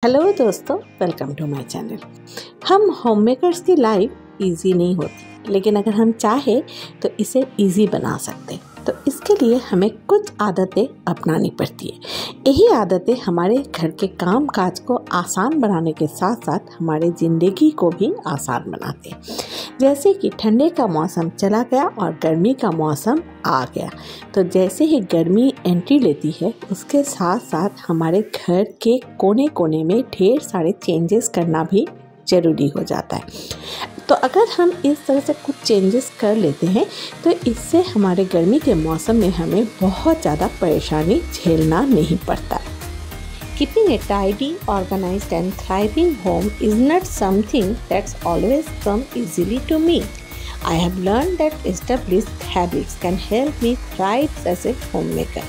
Hello दोस्तों, welcome to my channel. हम home makers की लाइफ इजी नहीं होती, लेकिन अगर हम चाहे तो इसे इजी बना सकते हैं। तो इसके लिए हमें कुछ आदतें अपनानी पड़ती है। यही आदतें हमारे घर के काम काज को आसान बनाने के साथ साथ हमारे ज़िंदगी को भी आसान बनाते हैं। जैसे कि ठंडे का मौसम चला गया और गर्मी का मौसम आ गया, तो जैसे ही गर्मी एंट्री लेती है उसके साथ साथ हमारे घर के कोने कोने में ढेर सारे चेंजेस करना भी ज़रूरी हो जाता है। तो अगर हम इस तरह से कुछ चेंजेस कर लेते हैं तो इससे हमारे गर्मी के मौसम में हमें बहुत ज़्यादा परेशानी झेलना नहीं पड़ता। Keeping a tidy, organized and thriving home is not something that's always come easily to me. I have learned that established habits can help me thrive as a homemaker.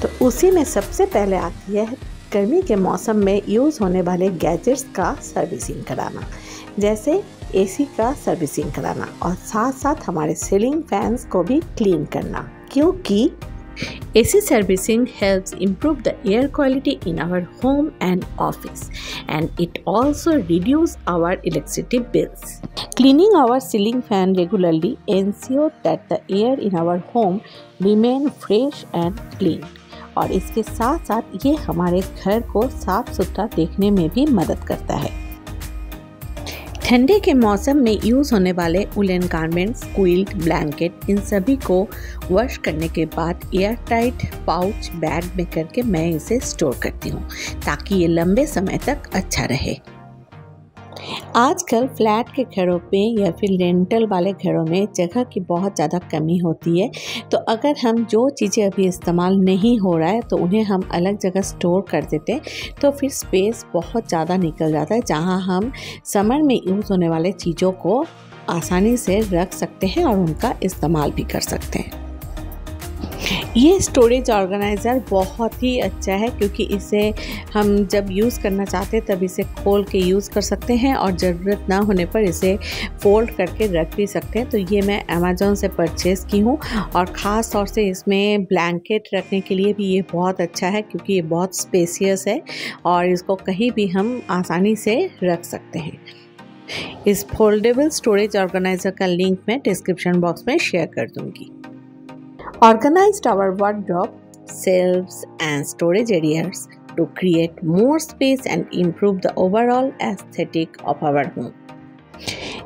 तो उसी में सबसे पहले आती है गर्मी के मौसम में यूज़ होने वाले गैजेट्स का सर्विसिंग कराना, जैसे एसी का सर्विसिंग कराना और साथ साथ हमारे सीलिंग फैंस को भी क्लीन करना, क्योंकि AC servicing helps improve the air quality in our home and office, and it also reduces our electricity bills. Cleaning our ceiling fan regularly ensures that the air in our home remain fresh and clean. और इसके साथ साथ ये हमारे घर को साफ सुथरा देखने में भी मदद करता है। ठंडे के मौसम में यूज़ होने वाले वुलन गारमेंट्स, क्विल्ट, ब्लैंकेट, इन सभी को वॉश करने के बाद एयर टाइट पाउच बैग में करके मैं इसे स्टोर करती हूँ ताकि ये लंबे समय तक अच्छा रहे। आजकल फ्लैट के घरों में या फिर रेंटल वाले घरों में जगह की बहुत ज़्यादा कमी होती है, तो अगर हम जो चीज़ें अभी इस्तेमाल नहीं हो रहा है तो उन्हें हम अलग जगह स्टोर कर देते हैं, तो फिर स्पेस बहुत ज़्यादा निकल जाता है, जहां हम समर में यूज़ होने वाले चीज़ों को आसानी से रख सकते हैं और उनका इस्तेमाल भी कर सकते हैं। ये स्टोरेज ऑर्गेनाइज़र बहुत ही अच्छा है, क्योंकि इसे हम जब यूज़ करना चाहते हैं तब इसे खोल के यूज़ कर सकते हैं और ज़रूरत ना होने पर इसे फोल्ड करके रख भी सकते हैं। तो ये मैं अमेज़ॉन से परचेज़ की हूँ और ख़ास तौर से इसमें ब्लैंकेट रखने के लिए भी ये बहुत अच्छा है, क्योंकि ये बहुत स्पेसियस है और इसको कहीं भी हम आसानी से रख सकते हैं। इस फोल्डेबल स्टोरेज ऑर्गेनाइज़र का लिंक मैं डिस्क्रिप्शन बॉक्स में शेयर कर दूँगी। Organized our wardrobe, shelves and storage areas to create more space and improve the overall aesthetic of our home.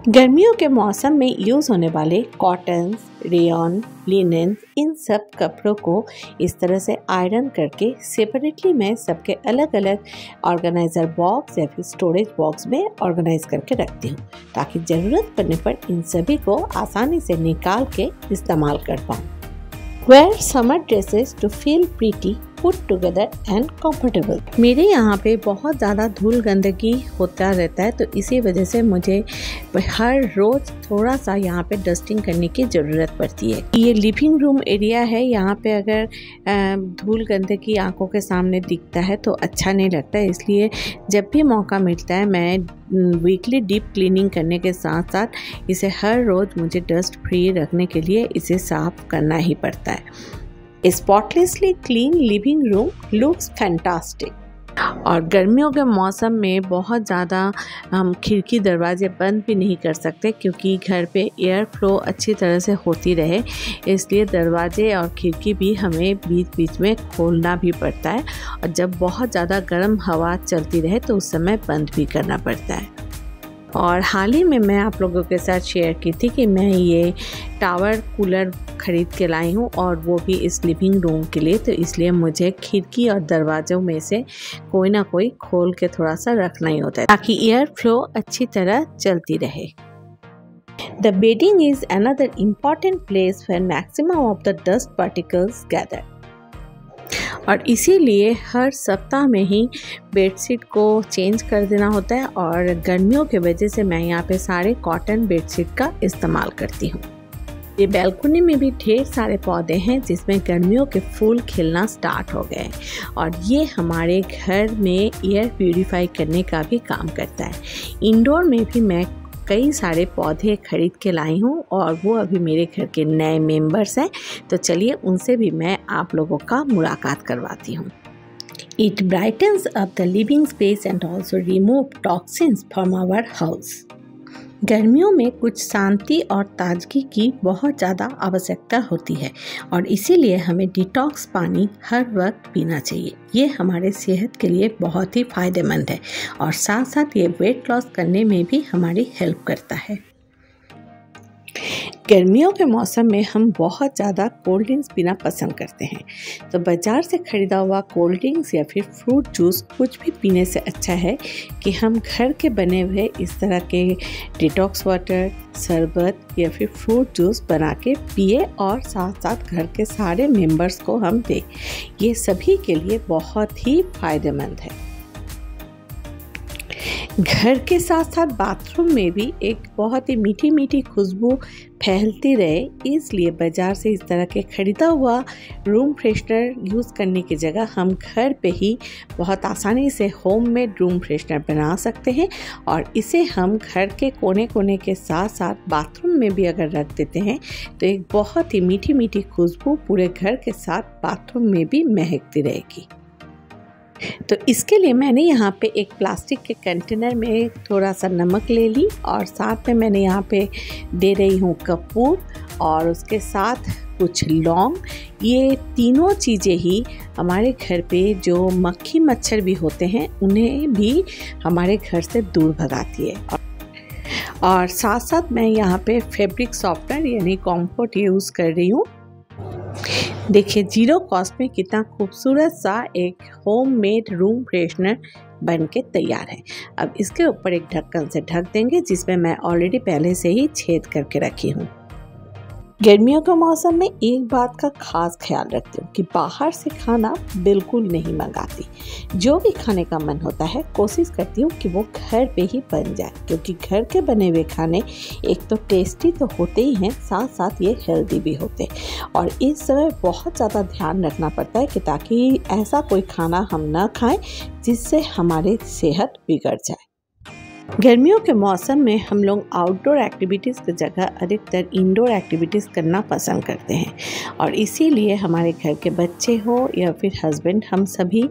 गर्मियों के मौसम में यूज़ होने वाले कॉटन्स, रेयन, लिनन, इन सब कपड़ों को इस तरह से आयरन करके सेपरेटली मैं सबके अलग अलग ऑर्गेनाइज़र बॉक्स या फिर स्टोरेज बॉक्स में ऑर्गेनाइज करके रखती हूँ, ताकि ज़रूरत पड़ने पर इन सभी को आसानी से निकाल के इस्तेमाल कर पाऊँ। Wear summer dresses to feel pretty, put together and comfortable. मेरे यहाँ पे बहुत ज़्यादा धूल गंदगी होता रहता है, तो इसी वजह से मुझे हर रोज़ थोड़ा सा यहाँ पे डस्टिंग करने की ज़रूरत पड़ती है। ये लिविंग रूम एरिया है, यहाँ पे अगर धूल गंदगी आंखों के सामने दिखता है तो अच्छा नहीं लगता है, इसलिए जब भी मौका मिलता है मैं वीकली डीप क्लीनिंग करने के साथ साथ इसे हर रोज़ मुझे डस्ट फ्री रखने के लिए इसे साफ़ करना ही पड़ता है। Spotlessly clean living room looks fantastic. और गर्मियों के मौसम में बहुत ज़्यादा हम खिड़की दरवाजे बंद भी नहीं कर सकते, क्योंकि घर पे एयर फ्लो अच्छी तरह से होती रहे, इसलिए दरवाजे और खिड़की भी हमें बीच बीच में खोलना भी पड़ता है, और जब बहुत ज़्यादा गर्म हवा चलती रहे तो उस समय बंद भी करना पड़ता है। और हाल ही में मैं आप लोगों के साथ शेयर की थी कि मैं ये टावर कूलर ख़रीद के लाई हूँ, और वो भी इस लिविंग रूम के लिए, तो इसलिए मुझे खिड़की और दरवाज़ों में से कोई ना कोई खोल के थोड़ा सा रखना ही होता है, ताकि एयर फ्लो अच्छी तरह चलती रहे। The bedding is another important place where maximum of the dust particles gather. और इसीलिए हर सप्ताह में ही बेडशीट को चेंज कर देना होता है, और गर्मियों की वजह से मैं यहाँ पे सारे कॉटन बेडशीट का इस्तेमाल करती हूँ। ये बैल्कनी में भी ढेर सारे पौधे हैं जिसमें गर्मियों के फूल खिलना स्टार्ट हो गए, और ये हमारे घर में एयर प्यूरिफाई करने का भी काम करता है। इंडोर में भी मैं कई सारे पौधे खरीद के लाई हूँ, और वो अभी मेरे घर के नए मेंबर्स हैं, तो चलिए उनसे भी मैं आप लोगों का मुलाकात करवाती हूँ। It brightens up the living space and also remove toxins from our house. गर्मियों में कुछ शांति और ताजगी की बहुत ज़्यादा आवश्यकता होती है और इसीलिए हमें डिटॉक्स पानी हर वक्त पीना चाहिए। ये हमारे सेहत के लिए बहुत ही फ़ायदेमंद है और साथ साथ ये वेट लॉस करने में भी हमारी हेल्प करता है। गर्मियों के मौसम में हम बहुत ज़्यादा कोल्ड ड्रिंक्स पीना पसंद करते हैं, तो बाज़ार से ख़रीदा हुआ कोल्ड ड्रिंक्स या फिर फ्रूट जूस कुछ भी पीने से अच्छा है कि हम घर के बने हुए इस तरह के डिटॉक्स वाटर, शरबत या फिर फ्रूट जूस बना के पिए और साथ साथ घर के सारे मेंबर्स को हम दें। ये सभी के लिए बहुत ही फ़ायदेमंद है। घर के साथ साथ बाथरूम में भी एक बहुत ही मीठी मीठी खुशबू फैलती रहे, इसलिए बाज़ार से इस तरह के ख़रीदा हुआ रूम फ्रेशनर यूज़ करने की जगह हम घर पे ही बहुत आसानी से होममेड रूम फ्रेशनर बना सकते हैं और इसे हम घर के कोने कोने के साथ साथ बाथरूम में भी अगर रख देते हैं तो एक बहुत ही मीठी मीठी खुशबू पूरे घर के साथ बाथरूम में भी महकती रहेगी। तो इसके लिए मैंने यहाँ पे एक प्लास्टिक के कंटेनर में थोड़ा सा नमक ले ली और साथ में मैंने यहाँ पे दे रही हूँ कपूर और उसके साथ कुछ लौंग। ये तीनों चीज़ें ही हमारे घर पे जो मक्खी मच्छर भी होते हैं उन्हें भी हमारे घर से दूर भगाती है। और साथ साथ मैं यहाँ पे फैब्रिक सॉफ्टनर यानी कॉम्फर्ट यूज़ कर रही हूँ। देखिए जीरो कॉस्ट में कितना खूबसूरत सा एक होममेड रूम फ्रेशनर बन के तैयार है। अब इसके ऊपर एक ढक्कन से ढक देंगे जिसमें मैं ऑलरेडी पहले से ही छेद करके रखी हूँ। गर्मियों के मौसम में एक बात का खास ख्याल रखती हूँ कि बाहर से खाना बिल्कुल नहीं मंगाती। जो भी खाने का मन होता है कोशिश करती हूँ कि वो घर पे ही बन जाए, क्योंकि घर के बने हुए खाने एक तो टेस्टी तो होते ही हैं, साथ साथ ये हेल्दी भी होते हैं। और इस समय बहुत ज़्यादा ध्यान रखना पड़ता है कि ताकि ऐसा कोई खाना हम ना खाएं जिससे हमारी सेहत बिगड़ जाए। गर्मियों के मौसम में हम लोग आउटडोर एक्टिविटीज़ की जगह अधिकतर इंडोर एक्टिविटीज़ करना पसंद करते हैं और इसीलिए हमारे घर के बच्चे हो या फिर हस्बैंड, हम सभी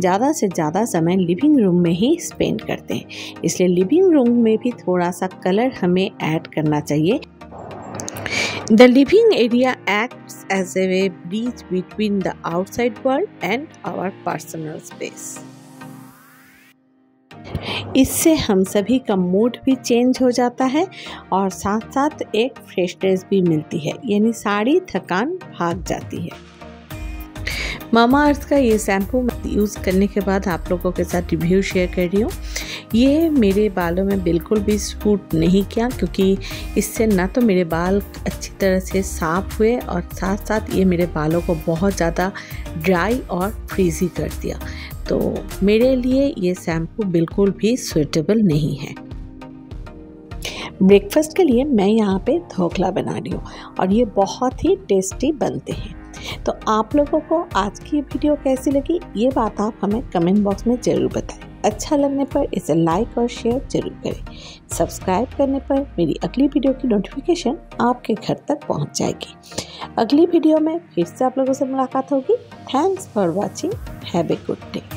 ज़्यादा से ज़्यादा समय लिविंग रूम में ही स्पेंड करते हैं। इसलिए लिविंग रूम में भी थोड़ा सा कलर हमें ऐड करना चाहिए। The living area acts as a bridge between the outside world and our personal space. इससे हम सभी का मूड भी चेंज हो जाता है और साथ साथ एक फ्रेशनेस भी मिलती है, यानी सारी थकान भाग जाती है। मामा अर्थ का ये शैम्पू यूज़ करने के बाद आप लोगों के साथ रिव्यू शेयर कर रही हूँ। ये मेरे बालों में बिल्कुल भी सूट नहीं किया, क्योंकि इससे ना तो मेरे बाल अच्छी तरह से साफ़ हुए और साथ साथ ये मेरे बालों को बहुत ज़्यादा ड्राई और फ्रीजी कर दिया। तो मेरे लिए ये शैम्पू बिल्कुल भी सूटेबल नहीं है। ब्रेकफास्ट के लिए मैं यहाँ पे ढोकला बना रही हूँ और ये बहुत ही टेस्टी बनते हैं। तो आप लोगों को आज की वीडियो कैसी लगी ये बात आप हमें कमेंट बॉक्स में ज़रूर बताएं। अच्छा लगने पर इसे लाइक और शेयर जरूर करें। सब्सक्राइब करने पर मेरी अगली वीडियो की नोटिफिकेशन आपके घर तक पहुंच जाएगी। अगली वीडियो में फिर से आप लोगों से मुलाकात होगी। Thanks for watching. Have a good day.